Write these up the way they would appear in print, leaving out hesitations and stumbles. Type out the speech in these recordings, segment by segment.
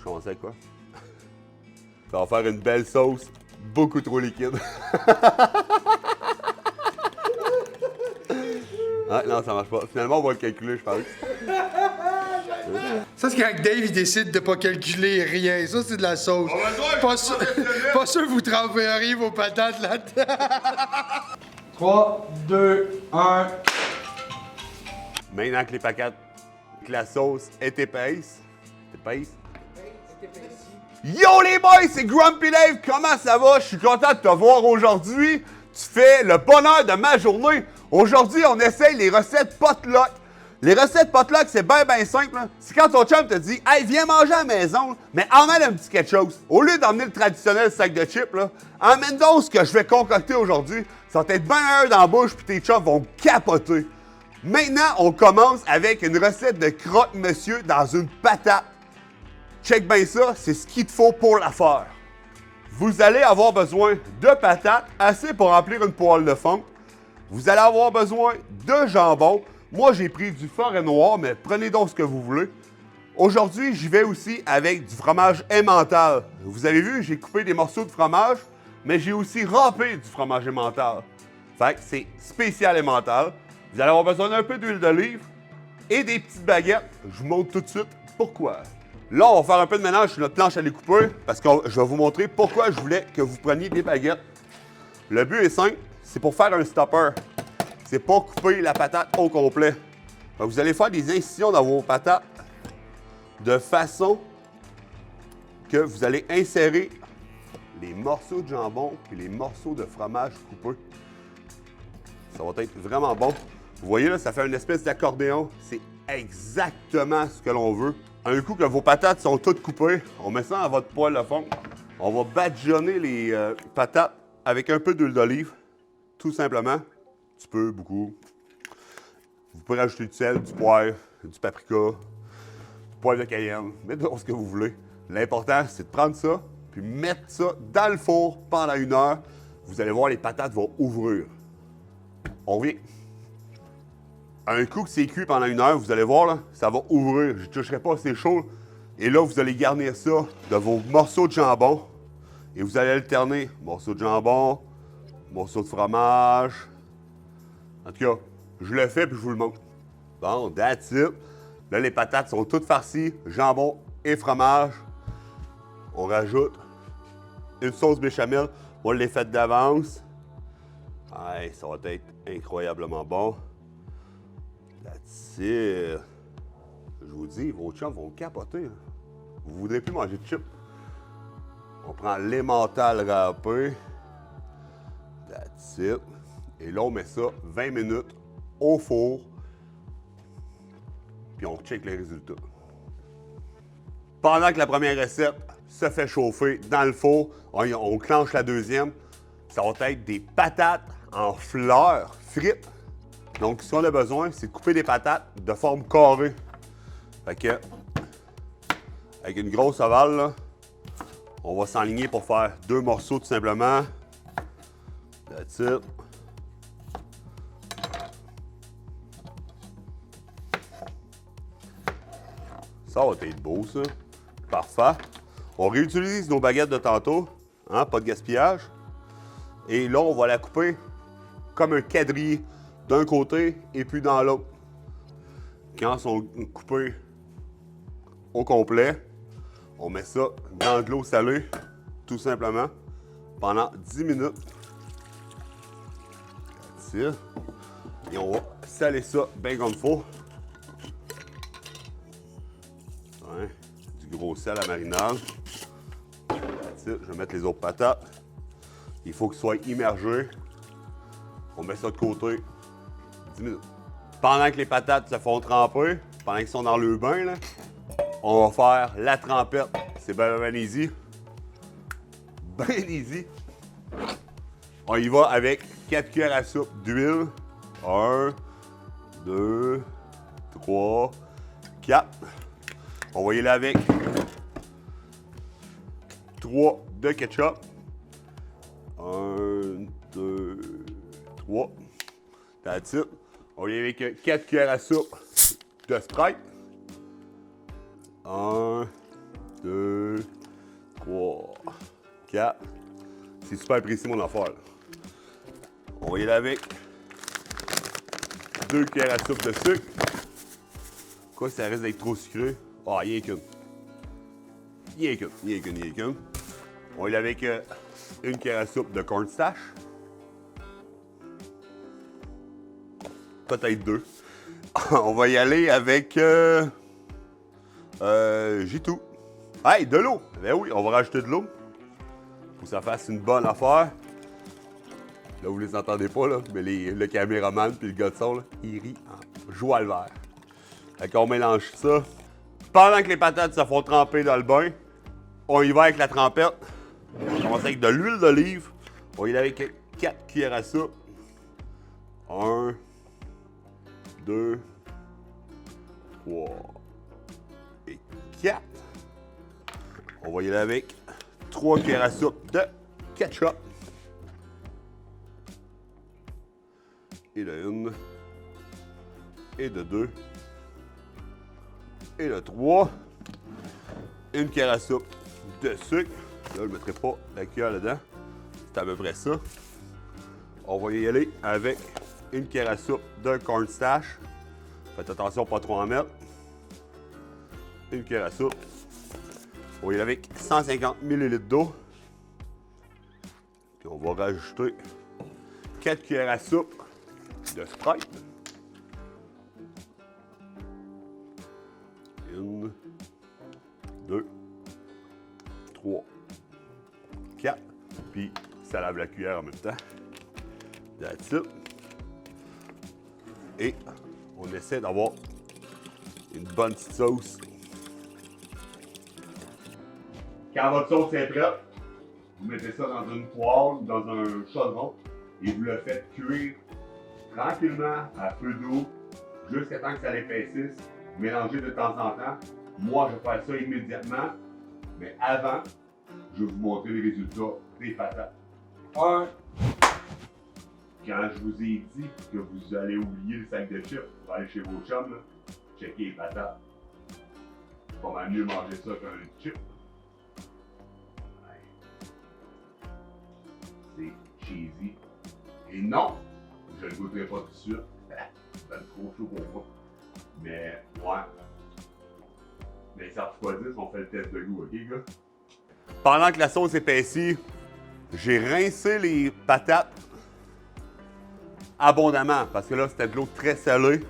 Je commence avec quoi? Ça va faire une belle sauce, beaucoup trop liquide. Ah, non, ça marche pas. Finalement, on va le calculer, je pense. Ça, c'est quand Dave, il décide de pas calculer rien. Ça, c'est de la sauce. Pas sûr que vous tremperiez vos patates là-dedans. 3, 2, 1. Maintenant que les paquets, que la sauce est épaisse. Yo les boys, c'est Grumpy Dave, comment ça va? Je suis content de te voir aujourd'hui. Tu fais le bonheur de ma journée. Aujourd'hui, on essaye les recettes potluck. Les recettes potluck, c'est bien simple. C'est quand ton chum te dit « Hey, viens manger à la maison, mais emmène un petit quelque chose. » Au lieu d'emmener le traditionnel sac de chips, là, emmène donc ce que je vais concocter aujourd'hui. Ça va être bien meilleur dans la bouche, puis tes chums vont capoter. Maintenant, on commence avec une recette de croque-monsieur dans une patate. Check bien ça, c'est ce qu'il te faut pour la faire. Vous allez avoir besoin de patates, assez pour remplir une poêle de fond. Vous allez avoir besoin de jambon. Moi, j'ai pris du forêt noir, mais prenez donc ce que vous voulez. Aujourd'hui, j'y vais aussi avec du fromage emmental. Vous avez vu, j'ai coupé des morceaux de fromage, mais j'ai aussi râpé du fromage emmental. Fait que c'est spécial emmental. Vous allez avoir besoin d'un peu d'huile d'olive et des petites baguettes. Je vous montre tout de suite pourquoi. Là, on va faire un peu de ménage sur notre planche à découper parce que je vais vous montrer pourquoi je voulais que vous preniez des baguettes. Le but est simple, c'est pour faire un stopper. C'est pas couper la patate au complet. Donc, vous allez faire des incisions dans vos patates de façon que vous allez insérer les morceaux de jambon et les morceaux de fromage coupés. Ça va être vraiment bon. Vous voyez là, ça fait une espèce d'accordéon. C'est exactement ce que l'on veut. Un coup que vos patates sont toutes coupées, on met ça dans votre poêle de fond. On va badigeonner les patates avec un peu d'huile d'olive, tout simplement. Un petit peu, beaucoup. Vous pouvez rajouter du sel, du poivre, du paprika, du poivre de cayenne, mettez ce que vous voulez. L'important, c'est de prendre ça, puis mettre ça dans le four pendant 1 heure. Vous allez voir, les patates vont ouvrir. On revient. Un coup que c'est cuit pendant 1 heure, vous allez voir, là, ça va ouvrir. Je ne toucherai pas, c'est chaud. Et là, vous allez garnir ça de vos morceaux de jambon. Et vous allez alterner morceaux de jambon, morceaux de fromage. En tout cas, je le fais puis je vous le montre. Bon, that's it. Là, les patates sont toutes farcies, jambon et fromage. On rajoute une sauce béchamel. Moi, je l'ai faite d'avance. Ouais, ça va être incroyablement bon. That's it. Je vous dis, vos chums vont capoter. Hein. Vous ne voudrez plus manger de chips. On prend l'emmental râpé. That's it. Et là, on met ça 20 minutes au four. Puis on check les résultats. Pendant que la première recette se fait chauffer dans le four, on clenche la deuxième. Ça va être des patates en fleurs frites. Donc, ce qu'on a besoin, c'est de couper des patates de forme carrée. Fait que, avec une grosse ovale, là, on va s'enligner pour faire 2 morceaux tout simplement. That's it. Ça va être beau, ça. Parfait. On réutilise nos baguettes de tantôt, hein, pas de gaspillage. Et là, on va la couper comme un quadrille d'un côté et puis dans l'autre. Quand ils sont coupés au complet, on met ça dans de l'eau salée, tout simplement, pendant 10 minutes. That's it. Et on va saler ça bien comme il faut. Ouais, du gros sel à marinade. That's it. Je vais mettre les autres patates. Il faut qu'ils soient immergés. On met ça de côté. 10 minutes. Pendant que les patates se font tremper, pendant qu'ils sont dans le bain, là, on va faire la trempette. C'est bien easy. Bien easy. On y va avec 4 cuillères à soupe d'huile. 1, 2, 3, 4. On va y aller avec 3 de ketchup. 1, 2, 3. That's it. On y va avec 4 cuillères à soupe de Sprite. 1, 2, 3, 4. C'est super précis mon affaire. Là. On va y aller avec 2 cuillères à soupe de sucre. Quoi, ça risque d'être trop sucré? Ah, il y a qu'une. Il y a qu'une. On va y aller avec 1 cuillère à soupe de cornstarch. Peut-être 2. On va y aller avec... j'ai tout. Hey, de l'eau! Ben oui, on va rajouter de l'eau. Pour que ça fasse une bonne affaire. Là, vous les entendez pas, là, mais le caméraman puis le gars de son, là, il rit en joie le vert. Fait qu'on mélange ça. Pendant que les patates se font tremper dans le bain, on y va avec la trempette. On va commencer avec de l'huile d'olive. On y va avec 4 cuillères à soupe. 1, 2, 3 et 4. On va y aller avec 3 cuillères à soupe de ketchup. Et de 1. Et de 2. Et de 3. 1 cuillère à soupe de sucre. Là, je ne mettrai pas la cuillère dedans. C'est à peu près ça. On va y aller avec 1 cuillère à soupe de cornstarch. Faites attention, pas trop en mettre. 1 cuillère à soupe. On va y aller avec 150 ml d'eau. Puis on va rajouter 4 cuillères à soupe de Sprite. 1, 2, 3, 4. Puis ça lave la cuillère en même temps. That's it. Et on essaie d'avoir une bonne petite sauce. Quand votre sauce est prête, vous mettez ça dans une poêle, dans un chaudron, et vous le faites cuire tranquillement à feu d'eau jusqu'à temps que ça l'épaississe. Mélangez de temps en temps. Moi, je vais faire ça immédiatement, mais avant, je vais vous montrer les résultats des patates. Quand je vous ai dit que vous allez oublier le sac de chips pour aller chez vos chums, là, checkez les patates. C'est pas mal mieux manger ça qu'un chip. C'est cheesy. Et non, je ne le goûterai pas tout de suite. C'est trop chaud pour moi. Mais, ouais. Mais ça refroidit, on fait le test de goût, ok, gars? Pendant que la sauce épaissit, j'ai rincé les patates abondamment parce que là, c'était de l'eau très salée.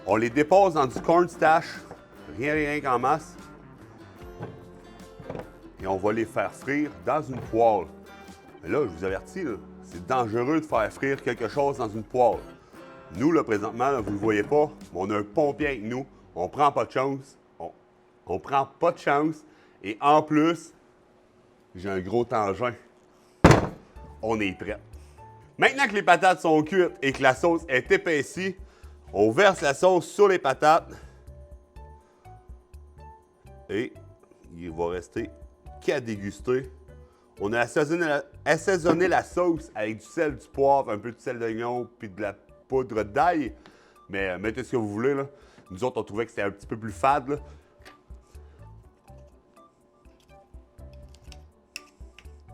On les dépose dans du cornstarch, rien qu'en masse. Et on va les faire frire dans une poêle. Mais là, je vous avertis, c'est dangereux de faire frire quelque chose dans une poêle. Nous, là, présentement, là, vous ne le voyez pas, mais on a un pompier avec nous. On prend pas de chance. On prend pas de chance. Et en plus, j'ai un gros tangent. On est prêt. Maintenant que les patates sont cuites et que la sauce est épaissie, on verse la sauce sur les patates. Et il va rester qu'à déguster. On a assaisonné la sauce avec du sel, du poivre, un peu de sel d'oignon puis de la poudre d'ail. Mais mettez ce que vous voulez, là. Nous autres, on trouvait que c'était un petit peu plus fade, là.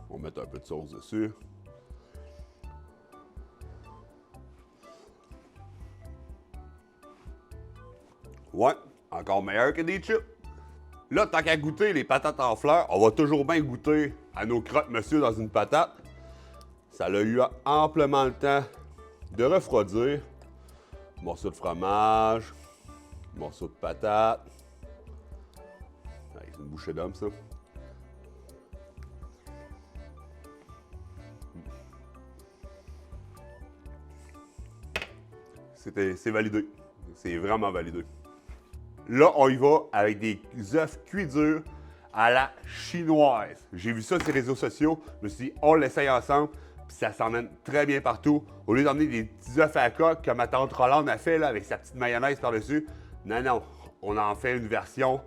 On va mettre un peu de sauce dessus. Ouais, encore meilleur que des chips. Là, tant qu'à goûter les patates en fleurs, on va toujours bien goûter à nos croque-monsieur dans une patate. Ça a eu amplement le temps de refroidir. Morceau de fromage, morceau de patate. C'est une bouchée d'homme, ça. C'est validé. C'est vraiment validé. Là, on y va avec des œufs cuits durs à la chinoise. J'ai vu ça sur les réseaux sociaux. Je me suis dit, on l'essaye ensemble. Puis ça s'emmène très bien partout. Au lieu d'emmener des petits œufs à la coque, comme ma tante Rolande a fait là, avec sa petite mayonnaise par-dessus. Non, on en fait une version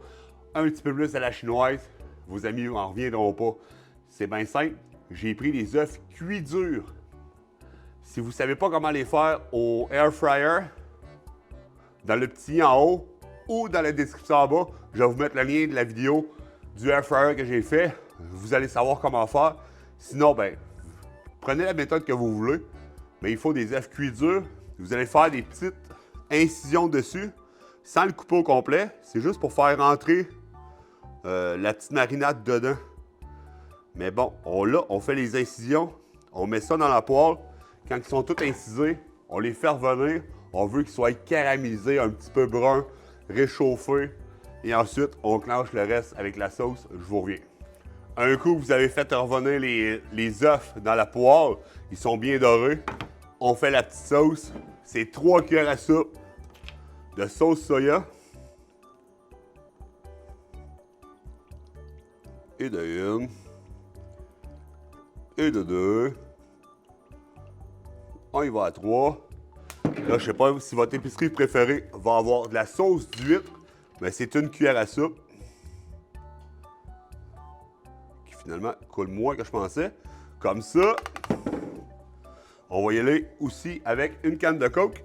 un petit peu plus à la chinoise. Vos amis n'en reviendront pas. C'est bien simple. J'ai pris des œufs cuits durs. Si vous ne savez pas comment les faire au air fryer, dans le petit en haut ou dans la description en bas, je vais vous mettre le lien de la vidéo du air fryer que j'ai fait. Vous allez savoir comment faire. Sinon, ben, prenez la méthode que vous voulez. Mais il faut des œufs cuits durs. Vous allez faire des petites incisions dessus sans le couper au complet. C'est juste pour faire rentrer la petite marinade dedans. Mais bon, on fait les incisions. On met ça dans la poêle. Quand ils sont tous incisés, on les fait revenir. On veut qu'ils soient caramélisés, un petit peu bruns, réchauffés. Et ensuite, on clenche le reste avec la sauce. Je vous reviens. Un coup, vous avez fait revenir les œufs dans la poêle. Ils sont bien dorés. On fait la petite sauce. C'est 3 cuillères à soupe de sauce soya. Et de une. Et de 2. On y va à 3. Là, je sais pas si votre épicerie préférée va avoir de la sauce d'huître, mais c'est une cuillère à soupe. Qui finalement coule moins que je pensais. Comme ça. On va y aller aussi avec une canne de Coke.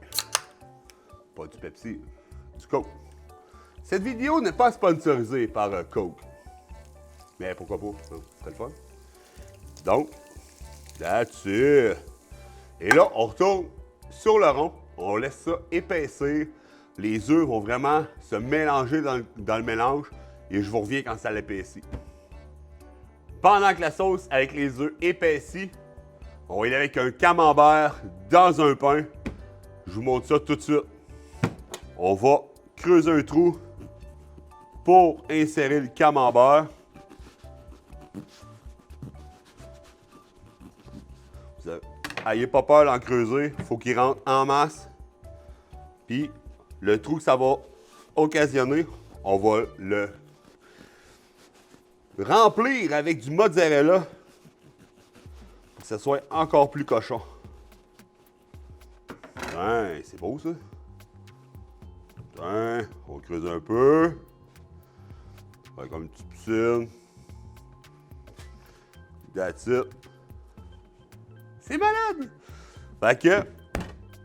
Pas du Pepsi, du Coke. Cette vidéo n'est pas sponsorisée par Coke. Mais pourquoi pas? C'est le fun. Donc, that's it. Et là, on retourne sur le rond. On laisse ça épaissir. Les œufs vont vraiment se mélanger dans le mélange. Et je vous reviens quand ça l'épaissit. Pendant que la sauce avec les œufs épaissit, on va y aller avec un camembert dans un pain. Je vous montre ça tout de suite. On va creuser un trou pour insérer le camembert. Ayez pas peur d'en creuser, il faut qu'il rentre en masse. Puis le trou que ça va occasionner, on va le remplir avec du mozzarella pour que ça soit encore plus cochon. Ouais, c'est beau ça. Ouais, on va creuser un peu. On va faire comme une petite piscine. That's it. C'est malade! Fait que,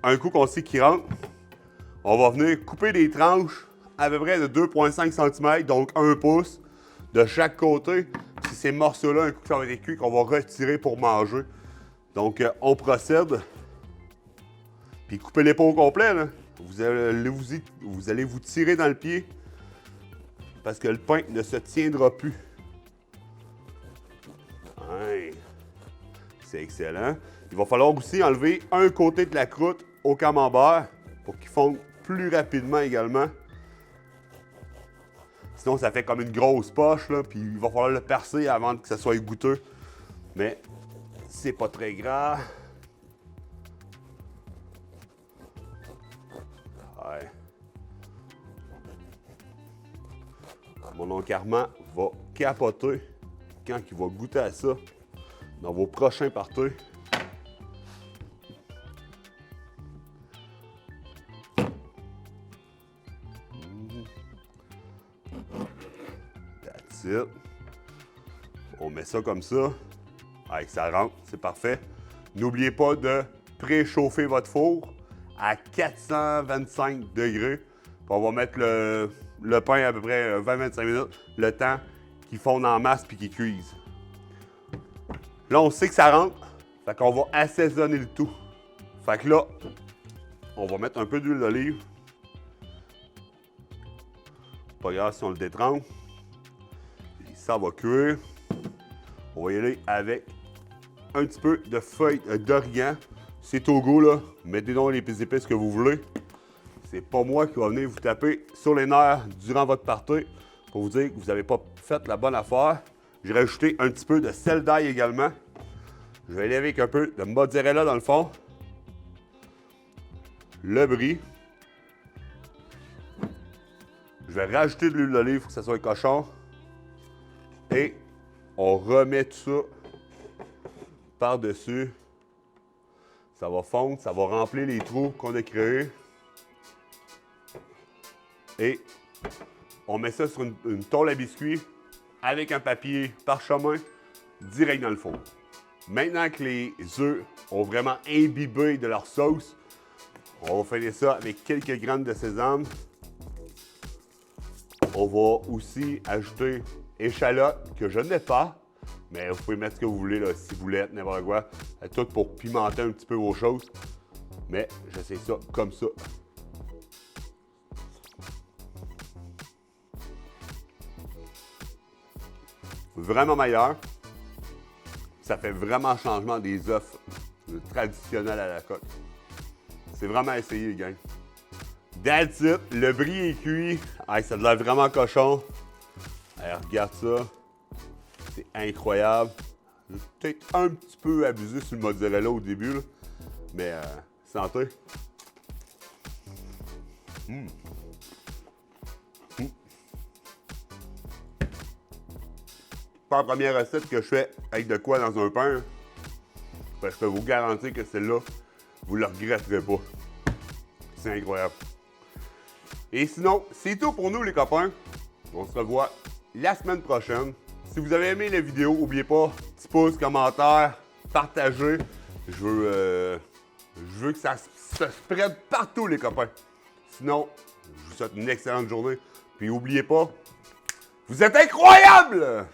un coup qu'on sait qu'il rentre, on va venir couper des tranches à peu près de 2,5 cm, donc 1 pouce, de chaque côté. C'est ces morceaux-là, un coup que ça va être cuit, qu'on va retirer pour manger. Donc, on procède. Puis, coupez-les pas au complet, là. Vous allez vous tirer dans le pied parce que le pain ne se tiendra plus. Ouais. C'est excellent. Il va falloir aussi enlever un côté de la croûte au camembert pour qu'il fonde plus rapidement également. Sinon, ça fait comme une grosse poche, là, puis il va falloir le percer avant que ça soit goûteux. Mais c'est pas très grave. Ouais. Mon oncle Armand va capoter quand il va goûter à ça dans vos prochains parties. That's it. On met ça comme ça. Avec ça rentre, c'est parfait. N'oubliez pas de préchauffer votre four à 425 degrés. Puis on va mettre le pain à peu près 20-25 minutes, le temps qu'il fonde en masse puis qu'il cuise. Là, on sait que ça rentre, fait qu'on va assaisonner le tout. Fait que là, on va mettre un peu d'huile d'olive. Pas grave si on le détrempe. Et ça va cuire. On va y aller avec un petit peu de feuilles d'origan. C'est au goût, là. Mettez donc les épices que vous voulez. C'est pas moi qui va venir vous taper sur les nerfs durant votre partie pour vous dire que vous n'avez pas fait la bonne affaire. J'ai rajouté un petit peu de sel d'ail également. Je vais aller avec un peu de mozzarella dans le fond. Le brie. Je vais rajouter de l'huile d'olive pour que ça soit cochon. Et on remet tout ça par-dessus. Ça va fondre, ça va remplir les trous qu'on a créés. Et on met ça sur une tôle à biscuits avec un papier parchemin direct dans le four. Maintenant que les œufs ont vraiment imbibé de leur sauce, on va faire ça avec quelques graines de sésame. On va aussi ajouter échalote que je n'ai pas. Mais vous pouvez mettre ce que vous voulez, là, ciboulette, n'importe quoi. Tout pour pimenter un petit peu vos choses. Mais j'essaie ça comme ça. Vraiment meilleur. Ça fait vraiment changement des œufs traditionnels à la coque. C'est vraiment à essayer, les gars. That's it. Le brie est cuit. Hey, ça a l'air vraiment cochon. Hey, regarde ça. C'est incroyable. J'ai peut-être un petit peu abusé sur le mozzarella au début, là. Mais santé. Pas la première recette que je fais avec de quoi dans un pain. Ben, je peux vous garantir que celle-là, vous ne le regretterez pas. C'est incroyable. Et sinon, c'est tout pour nous les copains. On se revoit la semaine prochaine. Si vous avez aimé la vidéo, n'oubliez pas, petit pouce, commentaire, partagez. Je veux que ça se spread partout les copains. Sinon, je vous souhaite une excellente journée. Puis n'oubliez pas, vous êtes incroyables!